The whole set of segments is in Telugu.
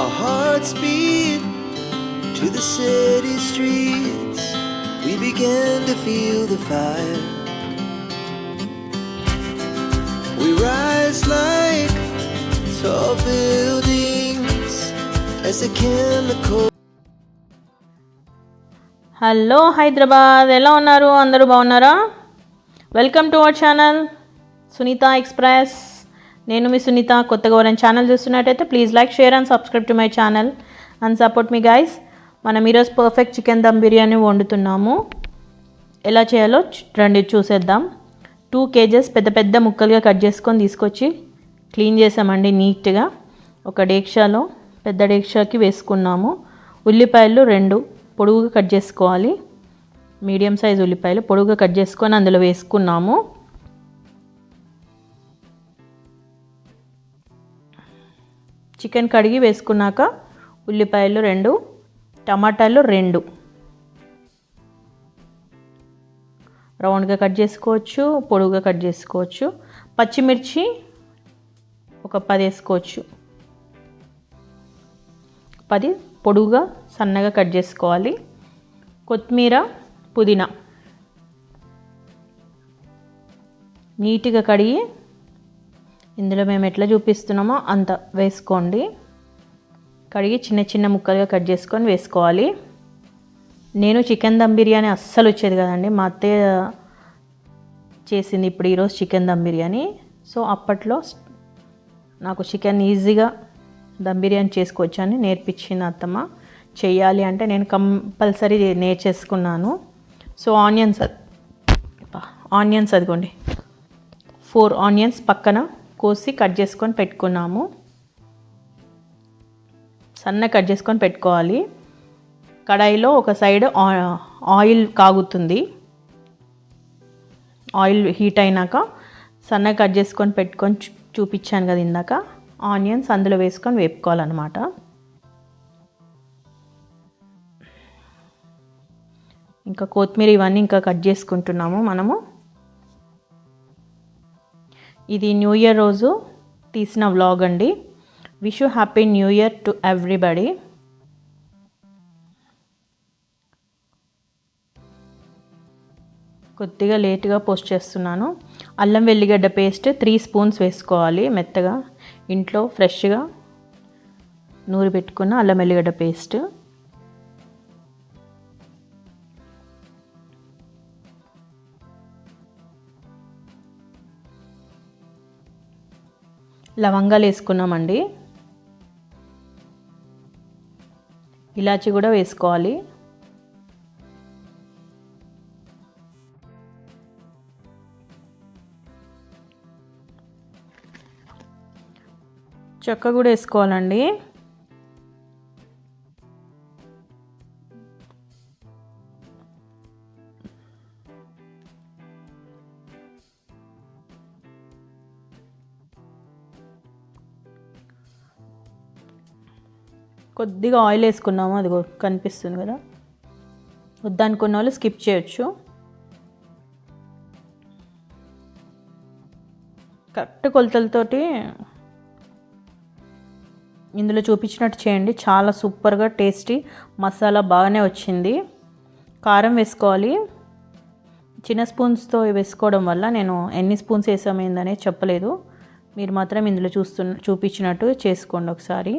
Our hearts beat to the city streets. We began to feel the fire. We rise like tall buildings as the chemical. Hello Hyderabad, ఎలా ఉన్నారు? అందరూ బాగున్నారా? Welcome to our channel Sunitha express. నేను మీ సునీత. కొత్తగా ఎవరైనా ఛానల్ చూస్తున్నట్టయితే please like, share and subscribe to my channel and support మీ గైస్. మనం ఈరోజు పర్ఫెక్ట్ చికెన్ దమ్ బిర్యానీ వండుతున్నాము. ఎలా చేయాలో రండి చూసేద్దాం. 2 kgs పెద్ద పెద్ద ముక్కలుగా కట్ చేసుకొని తీసుకొచ్చి క్లీన్ చేసామండి నీట్గా. ఒక డేక్షాలో, పెద్ద డేక్షాకి వేసుకున్నాము. ఉల్లిపాయలు 2 పొడుగుగా కట్ చేసుకోవాలి. మీడియం సైజ్ ఉల్లిపాయలు పొడుగుగా కట్ చేసుకొని అందులో వేసుకున్నాము. చికెన్ కడిగి వేసుకున్నాక ఉల్లిపాయలు 2, టమాటాలు 2 రౌండ్గా కట్ చేసుకోవచ్చు, పొడుగుగా కట్ చేసుకోవచ్చు. పచ్చిమిర్చి ఒక 10 వేసుకోవచ్చు. 10 పొడుగుగా సన్నగా కట్ చేసుకోవాలి. కొత్తిమీర, పుదీనా నీట్గా కడిగి ఇందులో మేము ఎట్లా చూపిస్తున్నామో అంత వేసుకోండి. కడిగి చిన్న చిన్న ముక్కలుగా కట్ చేసుకొని వేసుకోవాలి. నేను చికెన్ దమ్ బిర్యానీ అస్సలు వచ్చేది కదండి, మా అత్తయ్య చేసింది ఇప్పుడు ఈరోజు చికెన్ దమ్ బిర్యానీ. సో అప్పట్లో నాకు చికెన్ ఈజీగా దమ్ బిర్యానీ చేసుకోవచ్చు అని నేర్పించింది అత్తమ్మ. చెయ్యాలి అంటే నేను కంపల్సరీ నేర్చేసుకున్నాను. సో ఆనియన్స్ అదిగోండి 4 ఆనియన్స్ పక్కన కోసి కట్ చేసుకొని పెట్టుకున్నాము. సన్న కట్ చేసుకొని పెట్టుకోవాలి. కడాయిలో ఒక సైడ్ ఆయిల్ కాగుతుంది. ఆయిల్ హీట్ అయినాక సన్న కట్ చేసుకొని పెట్టుకొని చూపించాను కదా ఇందాక, ఆనియన్స్ అందులో వేసుకొని వేపుకోవాలన్నమాట. ఇంకా కొత్తిమీర ఇవన్నీ ఇంకా కట్ చేసుకుంటున్నాము మనము. ఇది న్యూ ఇయర్ రోజు తీసిన వ్లాగ్ అండి. Wish you happy new year to everybody. కొద్దిగా లేట్గా పోస్ట్ చేస్తున్నాను. అల్లం వెల్లిగడ్డ పేస్ట్ 3 స్పూన్స్ వేసుకోవాలి. మెత్తగా ఇంట్లో ఫ్రెష్గా నూరి పెట్టుకున్న అల్లం వెల్లిగడ్డ పేస్ట్. లవంగాలు వేసుకున్నామండి. ఇలాచి కూడా వేసుకోవాలి. చెక్క కూడా వేసుకోవాలండి. కొద్దిగా ఆయిల్ వేసుకున్నాము, అది కనిపిస్తుంది కదా. వద్దనుకున్న వాళ్ళు స్కిప్ చేయొచ్చు. కరెక్ట్ కొలతలతోటి ఇందులో చూపించినట్టు చేయండి. చాలా సూపర్గా టేస్టీ మసాలా బాగానే వచ్చింది. కారం వేసుకోవాలి. చిన్న స్పూన్స్తో వేసుకోవడం వల్ల నేను ఎన్ని స్పూన్స్ వేసామైందనే చెప్పలేదు. మీరు మాత్రం ఇందులో చూపించినట్టు చేసుకోండి ఒకసారి.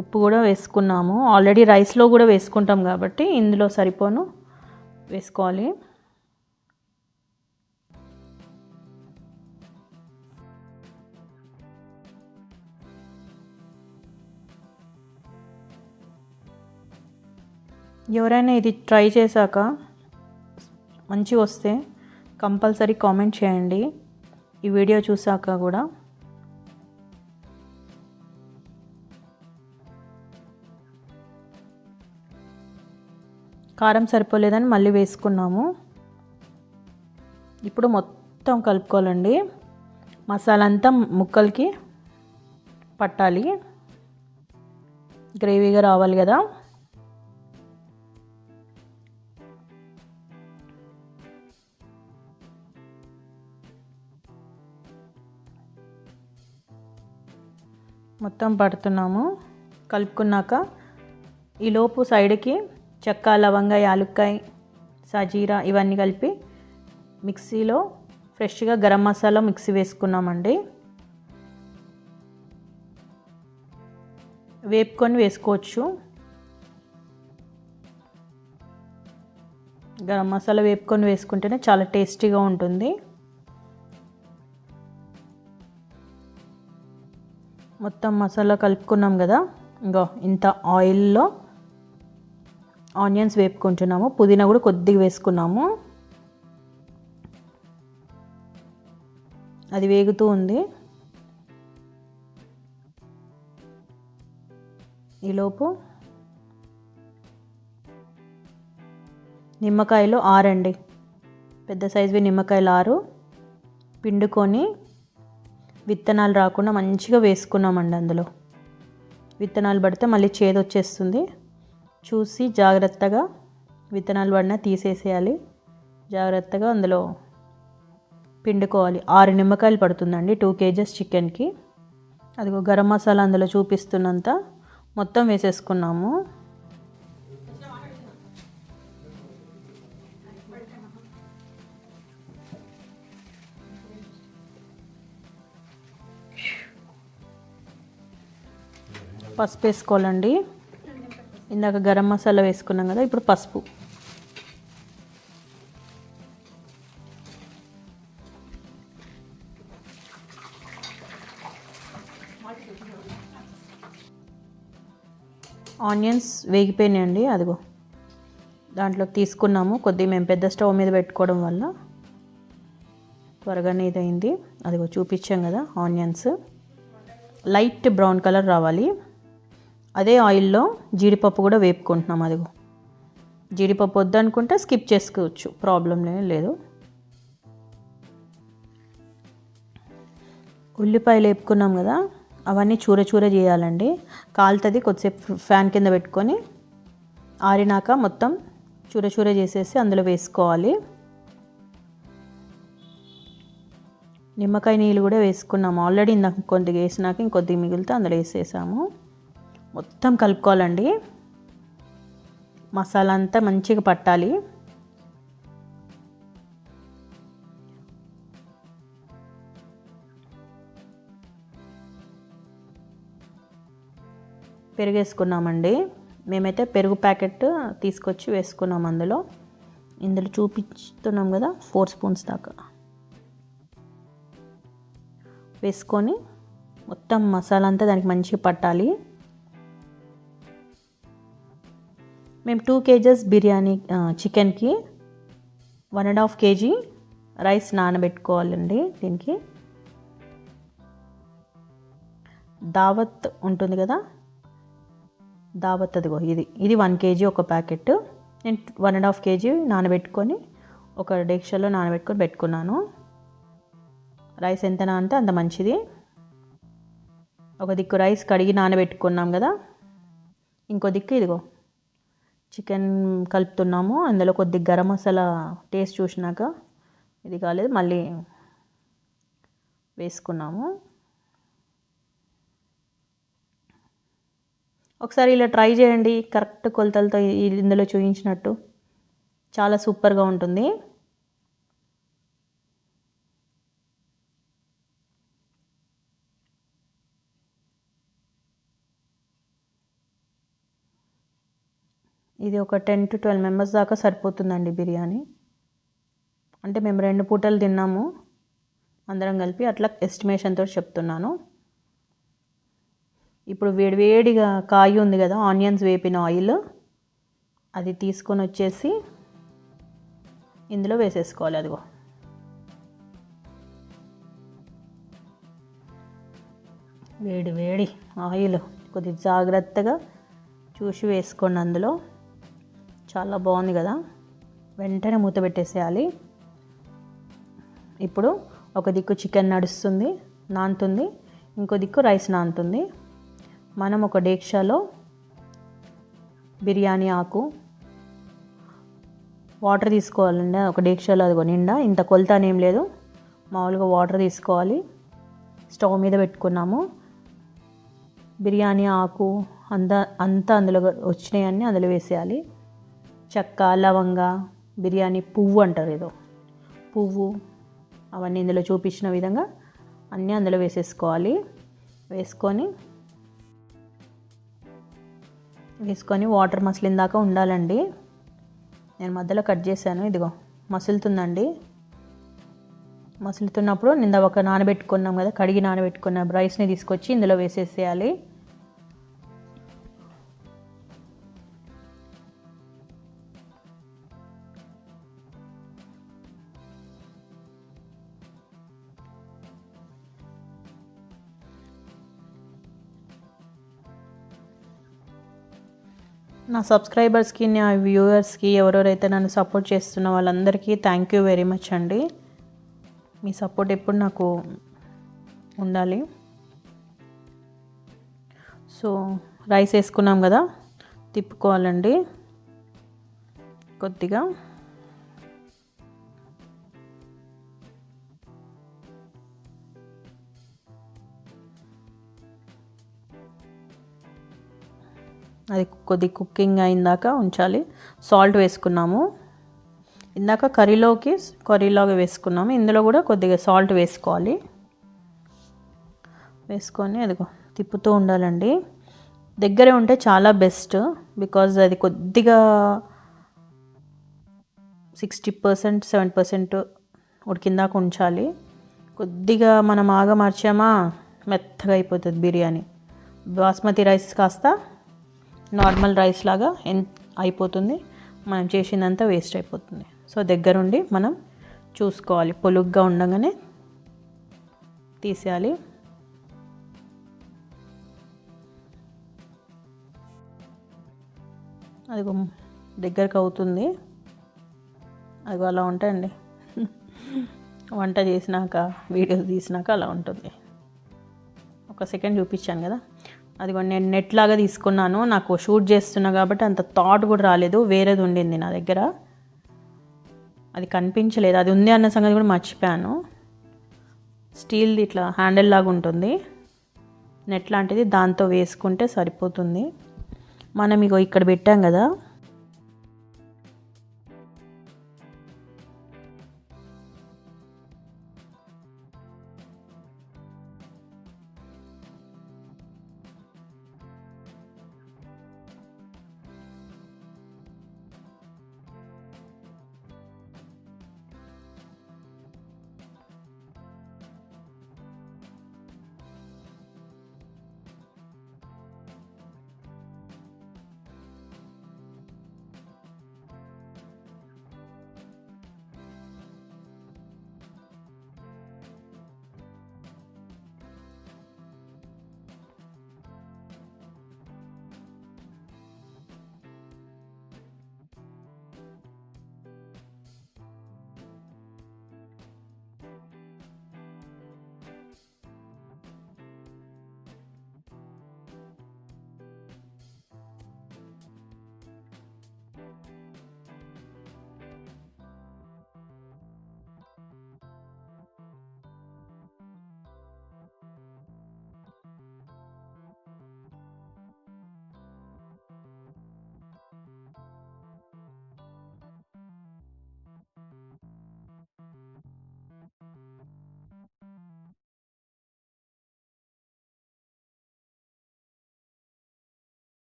ఉప్పు కూడా వేసుకున్నాము. ఆల్రెడీ రైస్లో కూడా వేసుకుంటాం కాబట్టి ఇందులో సరిపోను వేసుకోవాలి. ఎవరైనా ఇది ట్రై చేశాక మంచిగా వస్తే కంపల్సరీ కామెంట్ చేయండి ఈ వీడియో చూసాక కూడా. కారం సరిపోలేదని మళ్ళీ వేసుకున్నాము. ఇప్పుడు మొత్తం కలుపుకోవాలండి. మసాలా అంతా ముక్కలకి పట్టాలి, గ్రేవీగా రావాలి కదా. మొత్తం పడుతున్నాము. కలుపుకున్నాక ఈలోపు సైడ్కి చెక్క, లవంగ, యాలుక్కాయ, సాజీరా ఇవన్నీ కలిపి మిక్సీలో ఫ్రెష్గా గరం మసాలా మిక్సీ వేసుకున్నామండి. వేపుకొని వేసుకోవచ్చు. గరం మసాలా వేపుకొని వేసుకుంటేనే చాలా టేస్టీగా ఉంటుంది. మొత్తం మసాలా కలుపుకున్నాం కదా, ఇంకో ఇంత ఆయిల్లో ఆనియన్స్ వేపుకుంటున్నాము. పుదీనా కూడా కొద్దిగా వేసుకున్నాము. అది వేగుతూ ఉంది. ఈలోపు నిమ్మకాయలు 6 అండి, పెద్ద సైజువి నిమ్మకాయలు 6 పిండుకొని విత్తనాలు రాకుండా మంచిగా వేసుకున్నామండి. అందులో విత్తనాలు పడితే మళ్ళీ చేదు వచ్చేస్తుంది. చూసి జాగ్రత్తగా విత్తనాలు పడినా తీసేసేయాలి. జాగ్రత్తగా అందులో పిండుకోవాలి. 6 నిమ్మకాయలు పడుతుందండి 2 kgs చికెన్కి. అదిగో గరం మసాలా అందులో చూపిస్తున్నంత మొత్తం వేసేసుకున్నాము. పసుపు వేసుకోవాలండి. ఇందాక గరం మసాలా వేసుకున్నాం కదా, ఇప్పుడు పసుపు. ఆనియన్స్ వేగిపోయినాయండి. అదిగో దాంట్లోకి తీసుకున్నాము. కొద్దిగా మేము పెద్ద స్టవ్ మీద పెట్టుకోవడం వల్ల త్వరగానే ఇదైంది. అదిగో చూపించాం కదా, ఆనియన్స్ లైట్ బ్రౌన్ కలర్ రావాలి. అదే ఆయిల్లో జీడిపప్పు కూడా వేపుకుంటున్నాం. అదిగో జీడిపప్పు వద్దనుకుంటే స్కిప్ చేసుకోవచ్చు, ప్రాబ్లం లేదు. ఉల్లిపాయలు వేపుకున్నాం కదా, అవన్నీ చూర చూర చేయాలండి. కాలుతుంది. కొద్దిసేపు ఫ్యాన్ కింద పెట్టుకొని ఆరినాక మొత్తం చూర చూర చేసేసి అందులో వేసుకోవాలి. నిమ్మకాయ నీళ్ళు కూడా వేసుకున్నాము ఆల్రెడీ. ఇందాక కొద్దిగా వేసినాక ఇంకొద్దిగా మిగిలితే అందులో వేసేసాము. మొత్తం కలుపుకోవాలండి. మసాలా అంతా మంచిగా పట్టాలి. పెరుగు వేసుకున్నామండి. మేమైతే పెరుగు ప్యాకెట్ తీసుకొచ్చి వేసుకున్నాం ఇందులో చూపిస్తున్నాం కదా, 4 స్పూన్స్ దాకా వేసుకొని మొత్తం మసాలా అంతా దానికి మంచిగా పట్టాలి. మేము 2 kgs బిర్యానీ చికెన్కి 1.5 kg రైస్ నానబెట్టుకోవాలండి. దీనికి దావత్ ఉంటుంది కదా, దావత్ అదిగో ఇది 1 kg ఒక ప్యాకెట్. నేను 1.5 kg నానబెట్టుకొని ఒక డేక్షలో నానబెట్టుకొని పెట్టుకున్నాను. రైస్ ఎంత నానితే అంత మంచిది. ఒక దిక్కు రైస్ కడిగి నానబెట్టుకున్నాం కదా, ఇంకో దిక్కు ఇదిగో చికెన్ కలుపుతున్నాము. అందులో కొద్దిగా గరం మసాలా టేస్ట్ చూసినాక ఇది కాలేదు, మళ్ళీ వేసుకున్నాము. ఒకసారి ఇలా ట్రై చేయండి, కరెక్ట్ కొలతలతో ఇందులో చూపించినట్టు చాలా సూపర్గా ఉంటుంది. ఇది ఒక 10 to 12 మెంబర్స్ దాకా సరిపోతుందండి బిర్యానీ. అంటే మేము 2 పూటలు తిన్నాము అందరం కలిపి, అట్లా ఎస్టిమేషన్తో చెప్తున్నాను. ఇప్పుడు వేడివేడిగా కాయి ఉంది కదా, ఆనియన్స్ వేపిన ఆయిల్, అది తీసుకొని వచ్చేసి ఇందులో వేసేసుకోవాలి. అదిగో వేడి వేడి ఆయిల్ కొద్దిగా జాగ్రత్తగా చూసి వేసుకోండి. అందులో చాలా బాగుంది కదా, వెంటనే మూత పెట్టేసేయాలి. ఇప్పుడు ఒక దిక్కు చికెన్ నడుస్తుంది, నానుతుంది, ఇంకో దిక్కు రైస్ నానుతుంది. మనం ఒక డేక్షాలో బిర్యానీ ఆకు వాటర్ తీసుకోవాలండి. ఒక డేక్షాలో అదిగో నిండా, ఇంత కొలత అనేం లేదు, మామూలుగా వాటర్ తీసుకోవాలి. స్టవ్ మీద పెట్టుకున్నాము. బిర్యానీ ఆకు అంతా అందులో వచ్చినాయన్నీ అందులో వేసేయాలి. చెక్క, లవంగ, బిర్యానీ పువ్వు అంటారు ఏదో పువ్వు, అవన్నీ ఇందులో చూపించిన విధంగా అన్నీ అందులో వేసేసుకోవాలి. వేసుకొని వాటర్ మసిలిన దాకా ఉండాలండి. నేను మధ్యలో కట్ చేశాను, ఇదిగో మసులుతుందండి. మసులుతున్నప్పుడు నింద ఒక నానబెట్టుకున్నాం కదా, కడిగి నానబెట్టుకున్న రైస్ని తీసుకొచ్చి ఇందులో వేసేసేయాలి. నా సబ్స్క్రైబర్స్కి, నా వ్యూవర్స్కి, ఎవరెవరైతే నన్ను సపోర్ట్ చేస్తున్న వాళ్ళందరికీ థ్యాంక్ యూ వెరీ మచ్ అండి. మీ సపోర్ట్ ఎప్పుడు నాకు ఉండాలి. సో రైస్ వేసుకున్నాం కదా, తిప్పుకోవాలండి కొద్దిగా. అది కొద్ది కుకింగ్ అయిందాక ఉంచాలి. సాల్ట్ వేసుకున్నాము, ఇందాక కర్రీలాగా వేసుకున్నాము. ఇందులో కూడా కొద్దిగా సాల్ట్ వేసుకోవాలి. వేసుకొని అదిగో తిప్పుతూ ఉండాలండి. దగ్గరే ఉంటే చాలా బెస్ట్, బికాజ్ అది కొద్దిగా 60%, 70% ఉడికిందాక ఉంచాలి. కొద్దిగా మనం మార్చామా మెత్తగా అయిపోతుంది బిర్యానీ. బాస్మతి రైస్ కాస్త నార్మల్ రైస్ లాగా అయిపోతుంది, మనం చేసిందంతా వేస్ట్ అయిపోతుంది. సో దగ్గరుండి మనం చూసుకోవాలి, పొలుగ్గా ఉండగానే తీసేయాలి. అది దగ్గరకు అవుతుంది, అది అలా ఉంటాయండి. వంట చేసినాక వీడియో తీసినాక అలా ఉంటుంది. ఒక సెకండ్ చూపించాను కదా, అది నేను నెట్ లాగా తీసుకున్నాను. నాకు షూట్ చేస్తున్నా కాబట్టి అంత థాట్ కూడా రాలేదు, వేరేది ఉండింది నా దగ్గర, అది కనిపించలేదు. అది ఉంది అన్న సంగతి కూడా మర్చిపోయాను. స్టీల్ది ఇట్లా హ్యాండిల్ లాగా ఉంటుంది, నెట్ లాంటిది, దాంతో వేసుకుంటే సరిపోతుంది. మనం ఇగో ఇక్కడ పెట్టాం కదా,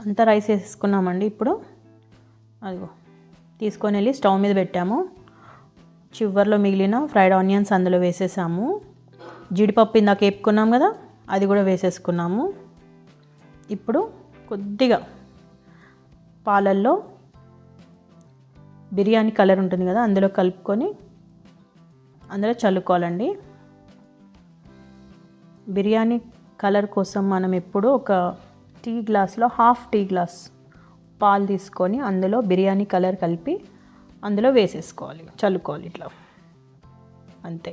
అంతా రైస్ వేసుకున్నామండి. ఇప్పుడు అదిగో తీసుకొని వెళ్ళి స్టవ్ మీద పెట్టాము. చివర్లో మిగిలిన ఫ్రైడ్ ఆనియన్స్ అందులో వేసేసాము. జీడిపప్పు ఇందాక వేపుకున్నాం కదా, అది కూడా వేసేసుకున్నాము. ఇప్పుడు కొద్దిగా పాలల్లో బిర్యానీ కలర్ ఉంటుంది కదా, అందులో కలుపుకొని అందులో చల్లుకోవాలండి. బిర్యానీ కలర్ కోసం మనం ఎప్పుడు ఒక టీ గ్లాస్లో హాఫ్ టీ గ్లాస్ పాలు తీసుకొని అందులో బిర్యానీ కలర్ కలిపి అందులో వేసేసుకోవాలి, చల్లుకోవాలి ఇట్లా, అంతే.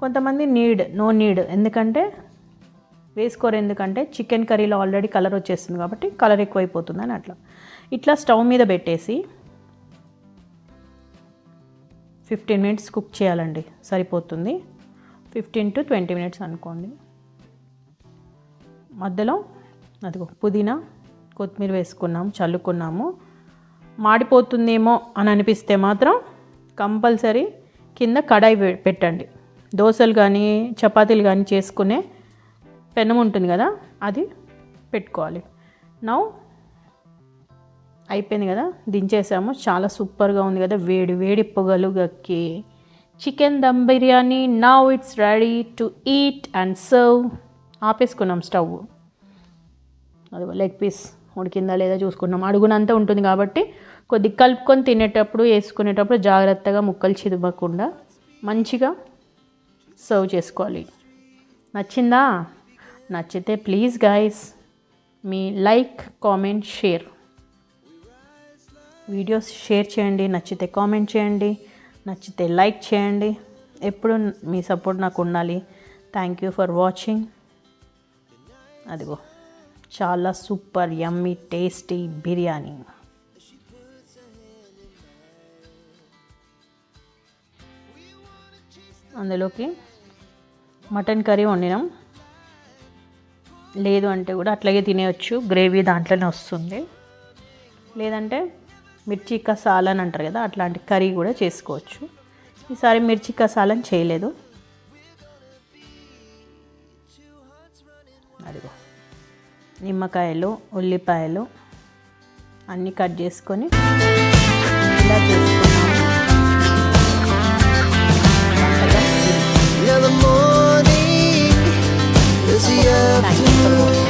కొంతమంది నో నీడ్ ఎందుకంటే వేసుకోరు, ఎందుకంటే చికెన్ కర్రీలో ఆల్రెడీ కలర్ వచ్చేస్తుంది కాబట్టి కలర్ ఎక్కువైపోతుందని అట్లా. ఇట్లా స్టవ్ మీద పెట్టేసి 15 మినిట్స్ కుక్ చేయాలండి, సరిపోతుంది. 15 to 20 మినిట్స్ అనుకోండి. మధ్యలో అదిగో పుదీనా కొత్తిమీర వేసుకున్నాము, చల్లుకున్నాము. మాడిపోతుందేమో అని అనిపిస్తే మాత్రం కంపల్సరీ కింద కడాయి పెట్టండి. దోశలు కానీ చపాతీలు కానీ చేసుకునే పెనం ఉంటుంది కదా, అది పెట్టుకోవాలి. నౌ అయిపోయింది కదా, దించేసాము. చాలా సూపర్గా ఉంది కదా, వేడి వేడి పొగలు గక్కి chicken dum biryani. Now it's ready to eat and serve. ఆపేసుకున్నాం స్టవ్. అది లెగ్ పీస్ ఉడికిందా లేదా చూసుకున్నాం. అడుగునంతా ఉంటుంది కాబట్టి కొద్దిగా కలుపుకొని తినేటప్పుడు వేసుకునేటప్పుడు జాగ్రత్తగా ముక్కలు చిదవకుండా మంచిగా సర్వ్ చేసుకోవాలి. నచ్చిందా? నచ్చితే please guys me like, comment, share, videos share చేయండి. నచ్చితే కామెంట్ చేయండి, నచ్చితే లైక్ చేయండి. ఎప్పుడు మీ సపోర్ట్ నాకు ఉండాలి. Thank you for watching. అదిగో చాలా సూపర్ యమ్మీ టేస్టీ బిర్యానీ. అందులోకి మటన్ కర్రీ వండినాం, లేదు అంటే కూడా అట్లాగే తినేయచ్చు, గ్రేవీ దాంట్లోనే వస్తుంది. లేదంటే మిర్చి కసాలని అంటారు కదా, అట్లాంటి కర్రీ కూడా చేసుకోవచ్చు. ఈసారి మిర్చి కసాలని చేయలేదు. అదిగో నిమ్మకాయలు, ఉల్లిపాయలు అన్నీ కట్ చేసుకొని ఇలా చేసుకున్నాము. Yeah, the morning is the afternoon.